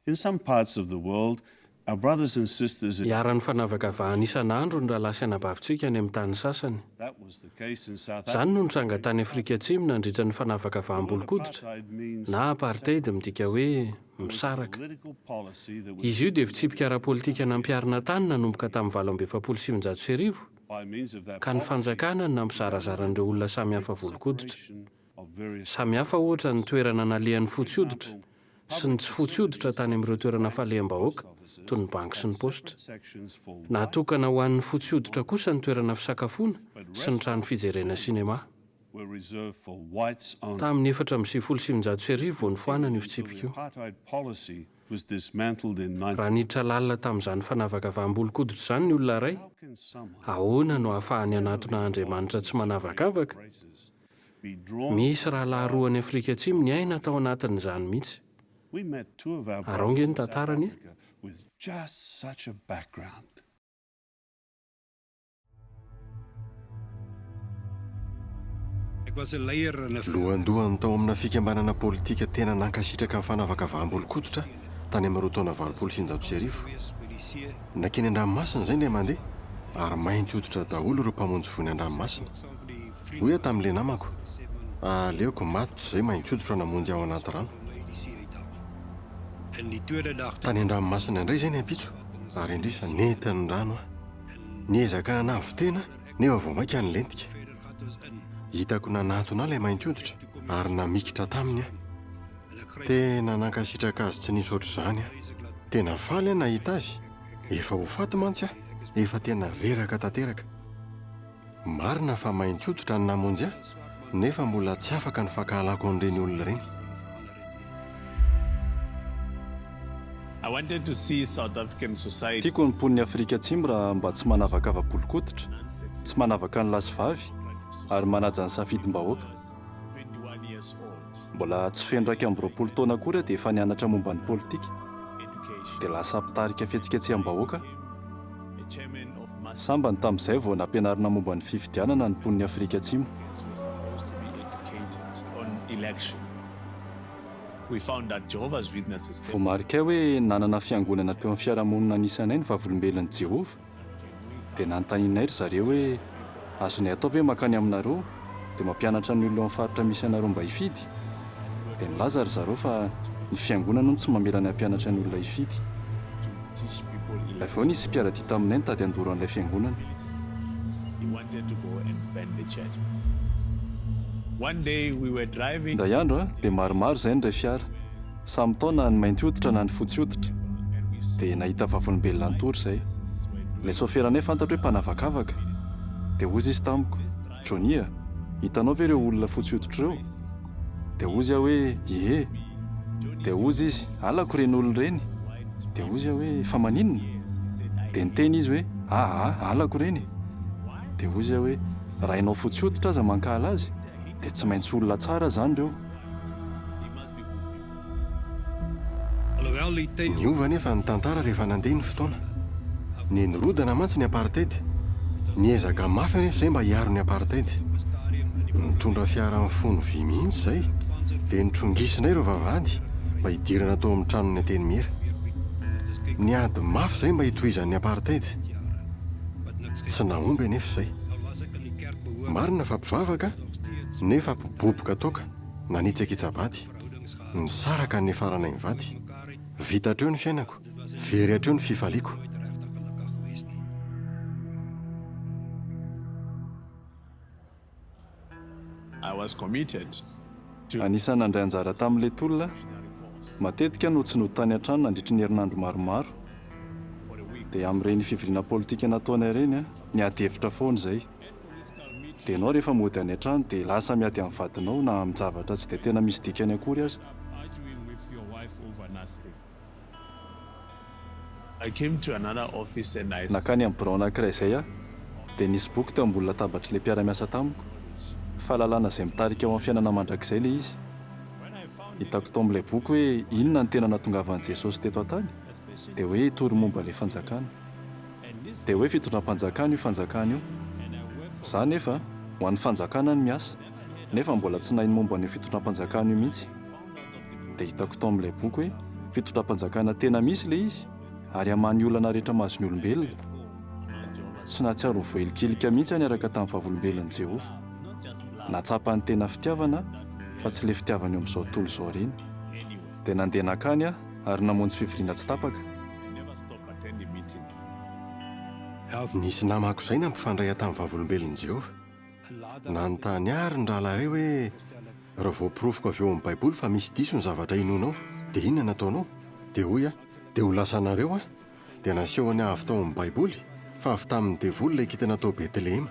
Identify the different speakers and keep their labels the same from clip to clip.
Speaker 1: In some parts of the world, our brothers and sisters
Speaker 2: Iaran'ny fanavakavahana isan'andro ny rahalasa anabavitsika any amin'ny tany sasany.
Speaker 1: that was the case in South
Speaker 2: Izany no nitranga tany Afrika Atsimo nandritra ny fanavakavaham-bolokoditra na apartheid midika hoe misaraka.
Speaker 1: political policy that was
Speaker 2: Izy io dia fitsipika ara-politika nampiarina tany nanomboka tamin'ny 1879
Speaker 1: by means of that
Speaker 2: ka ny fanjakana na mizarazarandreo olona samihafa volokoditra.
Speaker 1: of various
Speaker 2: Samihafa ohatra ny toerana nalehan'ny fotsy hoditra sy ny tsy fotsy hoditra tany amin'ireo toerana faleham-bahoaka toy ny banky sy ny positra.
Speaker 1: sections for
Speaker 2: Natokana ho an'ny fotsy hoditra kosa ny toerana fisakafoana sy ny trano fijerena sinema.
Speaker 1: were reserved for whites only.
Speaker 2: Tamin'ny 1879 vao nifoanana io fitsipika io.
Speaker 1: Apartheid policy was dismantled in
Speaker 2: Raha niditra lalina tamin'izany fanavakavaham-bolokoditra izany ny olona iray,
Speaker 1: How can someone
Speaker 2: ahoana no ahafahany hanatona Andriamanitra tsy manavakavaka?
Speaker 1: races be drawn?
Speaker 2: Misy rahalahy roa any Afrika Atsimo ny aina tao anatin'izany mihitsy.
Speaker 1: We met two of our
Speaker 2: Aronge
Speaker 1: brothers
Speaker 2: ny
Speaker 1: in South
Speaker 2: tantarany.
Speaker 1: Africa with just such a background.
Speaker 3: lohandohany tao amina fikambanana politika tena nankasitraka amin'ny fanavakavaham-bolokoditra tany amin'ireo taona 1990. Nakeny an-dranomasina izay ndray mandeha ary mainty hoditra daholo ireo mpamonjy voany an-dranomasina. Hoe tamin'ilay namako aleoko maty izay mainty hoditra namonjy ao anaty rano. Tany an-dranomasina indray izay ny ampitso ary indrisa nentin'ny rano aho. Niezaka navo tena nefa vao mainka ny lentika. Hitako nanatona ilay mainty hoditra ary namikitra taminy aho. Tena nankasitraka azy tsy nisy ohatr'izany aho. Tena faly aho nahita azy. Efa ho faty mantsy aho. Efa tena reraka tanteraka. Marina fa mainty hoditra ny namonjy aho nefa mbola tsy afaka ny fankahalako an'ireny olona ireny.
Speaker 4: I wanted to see South African society
Speaker 5: tiako ny poniny Afrika Atsimo raha mba tsy manavakava-bolokoditra, tsy manavaka ny lasivavy ary manaja ny safidim-bahoaka.
Speaker 4: 21 years old,
Speaker 5: Mbola tsy feno raika amby 20 taona akory dia efa nianatra momba ny politika
Speaker 4: education,
Speaker 5: dia lasa mpitarika fihetsiketseham-bahoaka.
Speaker 4: a chairman of mass
Speaker 5: Sambany tamin'izay vao nampianarina momba ny fifidianana ny poniny Afrika Atsimo.
Speaker 4: was supposed to be educated on election. We found that Jehovah's Witnesses
Speaker 5: Vao marika hoe nanana fiangonana teo amin'ny fiarahamonina anisanay ny vavolombelon'i Jehova dia nanontanianay ry zareo hoe azonay atao ve makany aminareo dia mampianatra ny olona amin'ny faritra misy anareo mba hifidy. Dia nilaza ry zareo fa ny fiangonana no tsy mamelana hampianatra ny olona hifidy.
Speaker 4: teach people
Speaker 5: Ilay vao nisy mpiara-dita aminay nitady andoro an'ilay fiangonana.
Speaker 4: he wanted to go and bend the church. One day we were driving
Speaker 5: Indray andro dia maromaro izay ndray fiara. Samy taona ny mainty hoditra na ny fotsy hoditra. Dia nahita vavolombelona nitory izay. Ilay soferanay fantatra hoe mpanavakavaka. Dia ozy izy tamiko, Johny, hitanao ve ireo olona fotsy hoditra ireo? Dia ozy aho hoe ie. Dia ozy izy alako ireny olona ireny. Dia ozy aho hoe fa maninona? Dia niteny izy hoe alako ireny. Dia ozy aho hoe raha ianao fotsy hoditra aza mankahala azy dia tsy maintsy olona tsara izany ireo.
Speaker 3: Niova nefa ny tantara rehefa nandeha ny fotoana. Nirodana mantsy ny apartheid. Niezaka mafy nefa izay mba hiaro ny apartheid. Nitondra fiara amin'ny fony vy mihitsy izay dia nitrongisinay ireo vavahady mba hidirana tao amin'ny tranony ateny mihira. Niady mafy izay mba hitohizan'ny apartheid. Tsy nahomby anefa izay. Marina fa mpivavaka nefa mpiboboka toka nanitsaka itsabady. Nisaraka ny faranay mivady. Vita hatreo ny fiainako, very hatreo ny fifaliako.
Speaker 4: I was committed to
Speaker 5: Anisany nandray anjara tamin'ilay tolona, matetika no tsy noditany an-trano nandritry ny herinandro maromaro. Dia amin'ireny fivoriana politika nataonay ireny niady hevitra foana izay. Dia ianao rehefa mody any an-trano dia lasa miady amin'ny vadinao na amin'ny zavatra tsy dia tena misy dikany akory aza.
Speaker 4: arguing with your wife over nothing. I came to another office and I
Speaker 5: Nakany amin'ny birao anankiray izay aho dia nisy boky teo ambony latabatra ilay mpiara-miasa tamiko. Fahalalana izay mitarika ao amin'ny fiainana mandrakizay ilay izy. Hitako tao amin'ilay boky hoe inona ny tena nahatongavan'i Jesosy teto an-tany dia hoe tory momba ilay fanjakana. Dia hoe fitondram-panjakana io fanjakana io. Za nefa ho an'ny fanjakana ny miasa nefa mbola tsy nahiny momba an'io fitondram-panjakana io mihitsy. Dia hitako tao amin'ilay boky hoe fitondram-panjakana tena misy le izy ary hamany olana rehetra mahazo ny olombelona. Tsy nahatsiaro voelikilika mihitsy any araka tamin'ny vavolombelon'i Jehova. Natsapany tena fitiavana fa tsy le fitiavany eo amin'izao tontolo izao ireny. Dia nandeha nakany ary namonjy fivoriana tsy tapaka.
Speaker 3: Nisy namako izay nampifandray tamin'ny vavolombelon'i Jehova. Nanontany ary ny rahalahy ireo hoe raha voaporofoko avy eo amin'ny baiboly fa misy diso ny zavatra inonao dia inona nataonao? Dia hoy dia ho lasanareo dia nasehony avy tao amin'ny baiboly fa avy tamin'ny devoly ilay kitana tao Betlehema.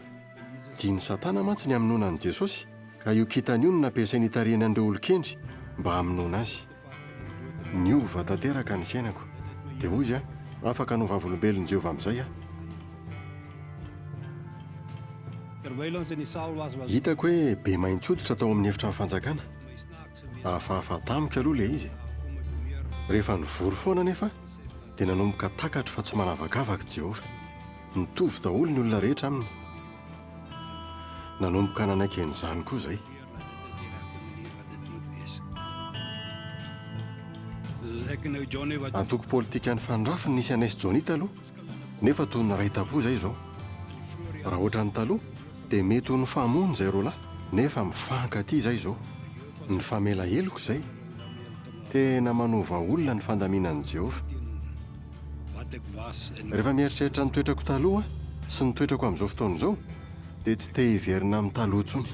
Speaker 3: Diany Satana mantsy ny hamonoana an'i Jesosy ka io kitana io no nampiasainy hitarihana an'ireo olon-kendry mba hamonoana azy. Niova tanteraka ny fiainako. Dia hoy izy afaka no vavolombelon'i Jehova amin'izay Hitako hoe be mainty hoditra tao amin'ny efitra ny fanjakana. Hafahafa tamiko aloha ilay izy. Rehefa nivory foana nefa dia nanomboka takatra fa tsy manavakavaka Jehova. Nitovy daholo ny olona rehetra aminy. Nanomboka nanaiky an'izany koa izay. Antoko politika ny fanirafiny nisy anaizy Johny taloha nefa toy ny ray tapo izay izao. Raha ohatra ny taloha dia mety ho ny fahamono izay roalahy nefa mifankaty izay izao. Ny famela heloko izay. Tena manova olona ny fandaminan'i Jehova. Rehefa mieritreritra ny toetrako taloha sy ny toetrako amin'izao fotoana izao dia tsy te hiverina amin'ny taloha intsony.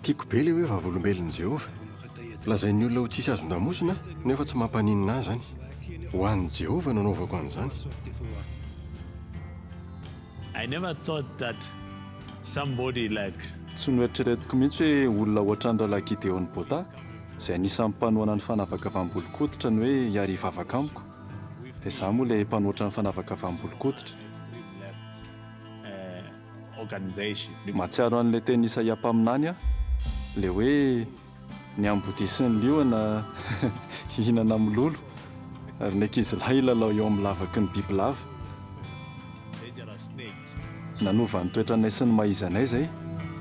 Speaker 3: Tiako be ilay hoe vavolombelon'i Jehova. Lazain'ny olona ho tsisy azon-damosina nefa tsy mampaninina azy zany. Ho an'i Jehova nanaovako an'izany.
Speaker 4: I never thought that somebody like
Speaker 5: Tsy noeritreretiko mihitsy hoe olona ohatran'ny rahalahy Gideon Bota izay anisan'ny mpanohana ny fanavaka avambolon-koditra ny hoe hiary hivavaka amiko. Dia izaho moa ilay mpanohatra ny fanavaka avambolon-koditra.
Speaker 4: organization.
Speaker 5: Mahatsiaro an'ilay teny Isaia mpaminany ilay hoe ny ambody sy ny liona hihinana mololo ary ny ankizilahy ilalao eo amin'ny lavaky ny bibilava. Nanova ny toetranay sy ny mahaizanay izay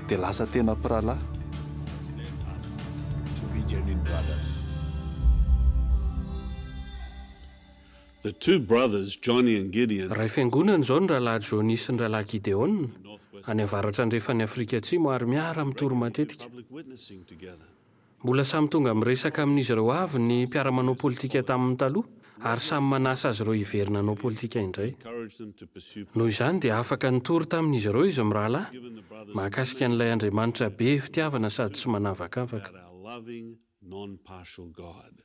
Speaker 5: dia lasa tena mpirahalahy.
Speaker 4: To be genuine brothers.
Speaker 1: The two brothers, Johny and Gideon,
Speaker 2: Raha fiangonana izao ny rahalahy Johny sy ny rahalahy Gideon any avaratra andrefany Afrika Atsimo ary miara mitoro matetika.
Speaker 1: public witnessing together.
Speaker 2: Mbola samy tonga miresaka amin'izy ireo avy ny mpiara-manao politika tamin'ny taloha ary samy manasa azy ireo hiverina hanao politika indray.
Speaker 1: Encourage them to pursue
Speaker 2: Noho izany dia afaka nitory tamin'izy ireo izy mirahalahy mahakasika an'ilay Andriamanitra be fitiavana sady tsy manavakavaka.
Speaker 1: our loving, non-partial God.